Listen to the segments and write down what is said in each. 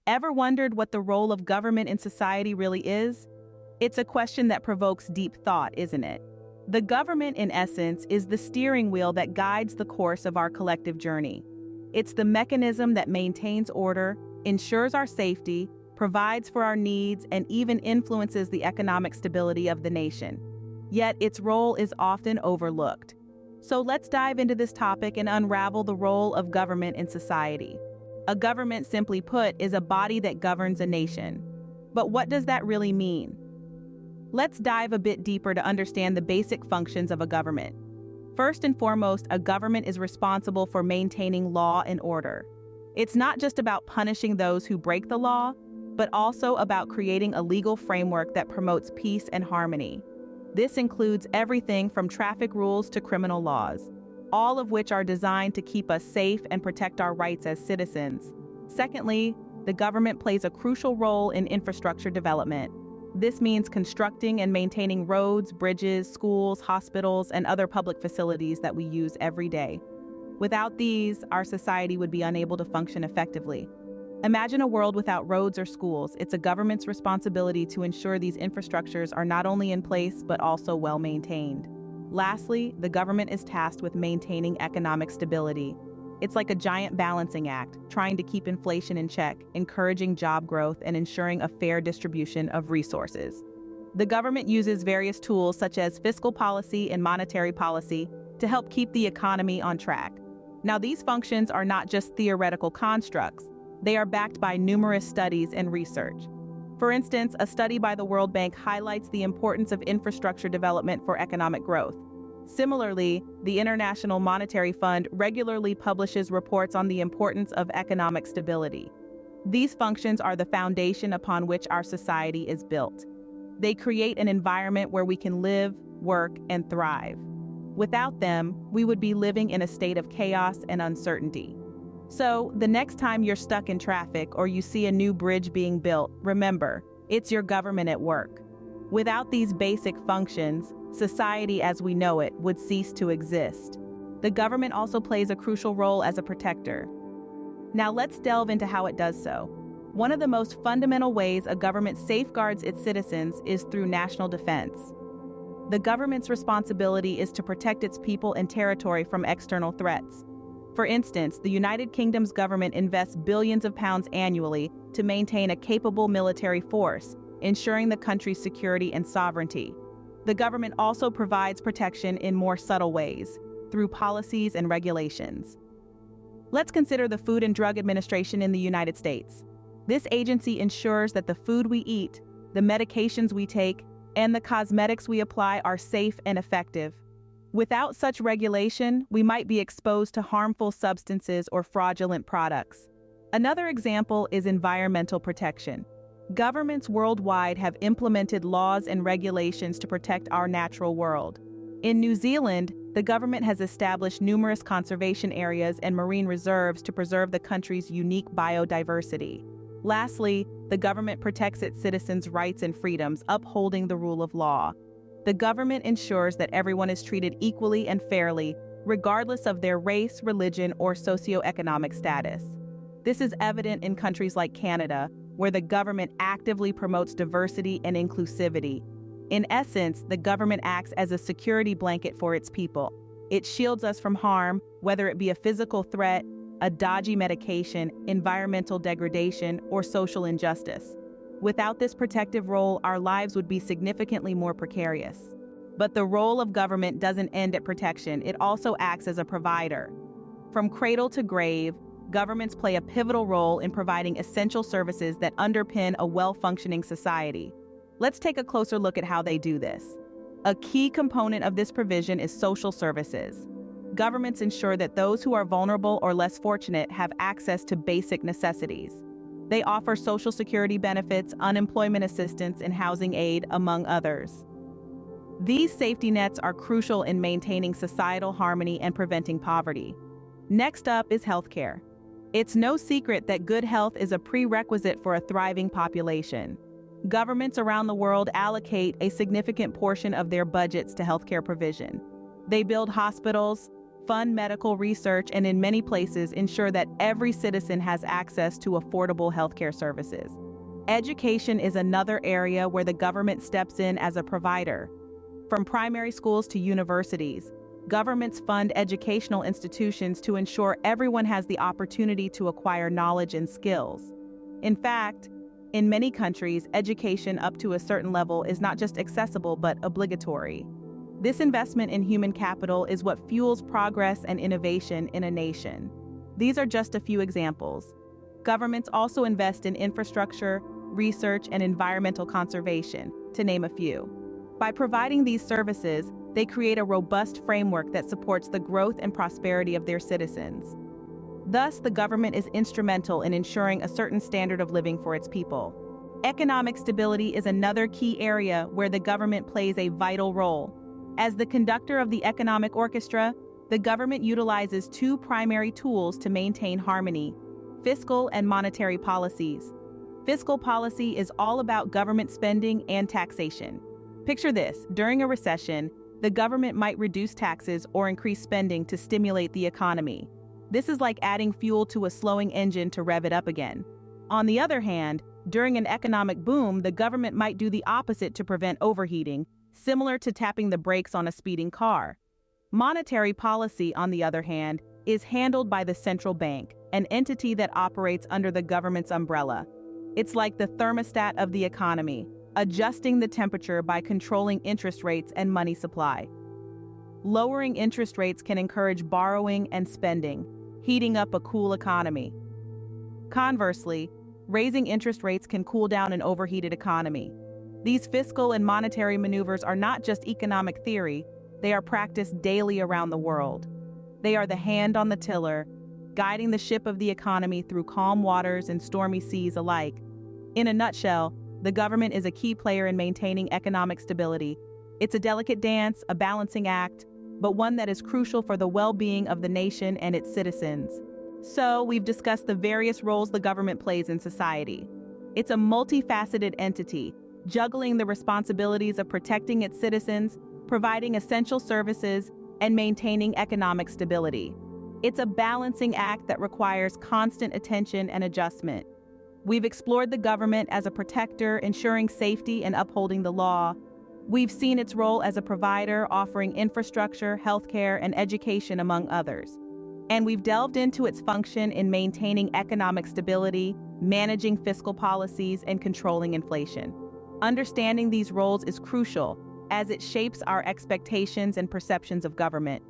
Ever wondered what the role of government in society really is? It's a question that provokes deep thought, isn't it? The government, in essence, is the steering wheel that guides the course of our collective journey. It's the mechanism that maintains order, ensures our safety, provides for our needs, and even influences the economic stability of the nation. Yet its role is often overlooked. So let's dive into this topic and unravel the role of government in society. A government, simply put, is a body that governs a nation. But what does that really mean? Let's dive a bit deeper to understand the basic functions of a government. First and foremost, a government is responsible for maintaining law and order. It's not just about punishing those who break the law, but also about creating a legal framework that promotes peace and harmony. This includes everything from traffic rules to criminal laws, all of which are designed to keep us safe and protect our rights as citizens. Secondly, the government plays a crucial role in infrastructure development. This means constructing and maintaining roads, bridges, schools, hospitals, and other public facilities that we use every day. Without these, our society would be unable to function effectively. Imagine a world without roads or schools. It's a government's responsibility to ensure these infrastructures are not only in place, but also well maintained. Lastly, the government is tasked with maintaining economic stability. It's like a giant balancing act, trying to keep inflation in check, encouraging job growth, and ensuring a fair distribution of resources. The government uses various tools such as fiscal policy and monetary policy to help keep the economy on track. Now, these functions are not just theoretical constructs. They are backed by numerous studies and research. For instance, a study by the World Bank highlights the importance of infrastructure development for economic growth. Similarly, the International Monetary Fund regularly publishes reports on the importance of economic stability. These functions are the foundation upon which our society is built. They create an environment where we can live, work, and thrive. Without them, we would be living in a state of chaos and uncertainty. So, the next time you're stuck in traffic or you see a new bridge being built, remember, it's your government at work. Without these basic functions, society as we know it would cease to exist. The government also plays a crucial role as a protector. Now let's delve into how it does so. One of the most fundamental ways a government safeguards its citizens is through national defense. The government's responsibility is to protect its people and territory from external threats. For instance, the United Kingdom's government invests billions of pounds annually to maintain a capable military force, ensuring the country's security and sovereignty. The government also provides protection in more subtle ways, through policies and regulations. Let's consider the Food and Drug Administration in the United States. This agency ensures that the food we eat, the medications we take, and the cosmetics we apply are safe and effective. Without such regulation, we might be exposed to harmful substances or fraudulent products. Another example is environmental protection. Governments worldwide have implemented laws and regulations to protect our natural world. In New Zealand, the government has established numerous conservation areas and marine reserves to preserve the country's unique biodiversity. Lastly, the government protects its citizens' rights and freedoms, upholding the rule of law. The government ensures that everyone is treated equally and fairly, regardless of their race, religion, or socioeconomic status. This is evident in countries like Canada, where the government actively promotes diversity and inclusivity. In essence, the government acts as a security blanket for its people. It shields us from harm, whether it be a physical threat, a dodgy medication, environmental degradation, or social injustice. Without this protective role, our lives would be significantly more precarious. But the role of government doesn't end at protection, it also acts as a provider. From cradle to grave, governments play a pivotal role in providing essential services that underpin a well-functioning society. Let's take a closer look at how they do this. A key component of this provision is social services. Governments ensure that those who are vulnerable or less fortunate have access to basic necessities. They offer social security benefits, unemployment assistance, and housing aid, among others. These safety nets are crucial in maintaining societal harmony and preventing poverty. Next up is healthcare. It's no secret that good health is a prerequisite for a thriving population. Governments around the world allocate a significant portion of their budgets to healthcare provision. They build hospitals, fund medical research, and in many places ensure that every citizen has access to affordable healthcare services. Education is another area where the government steps in as a provider. From primary schools to universities, governments fund educational institutions to ensure everyone has the opportunity to acquire knowledge and skills. In fact, in many countries, education up to a certain level is not just accessible but obligatory. This investment in human capital is what fuels progress and innovation in a nation. These are just a few examples. Governments also invest in infrastructure, research, and environmental conservation, to name a few. By providing these services, they create a robust framework that supports the growth and prosperity of their citizens. Thus, the government is instrumental in ensuring a certain standard of living for its people. Economic stability is another key area where the government plays a vital role. As the conductor of the economic orchestra, the government utilizes two primary tools to maintain harmony: fiscal and monetary policies. Fiscal policy is all about government spending and taxation. Picture this: during a recession, the government might reduce taxes or increase spending to stimulate the economy. This is like adding fuel to a slowing engine to rev it up again. On the other hand, during an economic boom, the government might do the opposite to prevent overheating, similar to tapping the brakes on a speeding car. Monetary policy, on the other hand, is handled by the central bank, an entity that operates under the government's umbrella. It's like the thermostat of the economy, adjusting the temperature by controlling interest rates and money supply. Lowering interest rates can encourage borrowing and spending, heating up a cool economy. Conversely, raising interest rates can cool down an overheated economy. These fiscal and monetary maneuvers are not just economic theory, they are practiced daily around the world. They are the hand on the tiller, guiding the ship of the economy through calm waters and stormy seas alike. In a nutshell, the government is a key player in maintaining economic stability. It's a delicate dance, a balancing act, but one that is crucial for the well-being of the nation and its citizens. So, we've discussed the various roles the government plays in society. It's a multifaceted entity, juggling the responsibilities of protecting its citizens, providing essential services, and maintaining economic stability. It's a balancing act that requires constant attention and adjustment. We've explored the government as a protector, ensuring safety and upholding the law. We've seen its role as a provider, offering infrastructure, healthcare, and education, among others. And we've delved into its function in maintaining economic stability, managing fiscal policies, and controlling inflation. Understanding these roles is crucial, as it shapes our expectations and perceptions of government.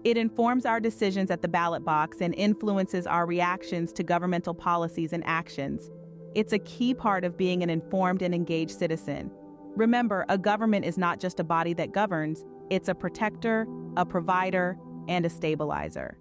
It informs our decisions at the ballot box and influences our reactions to governmental policies and actions. It's a key part of being an informed and engaged citizen. Remember, a government is not just a body that governs, it's a protector, a provider, and a stabilizer.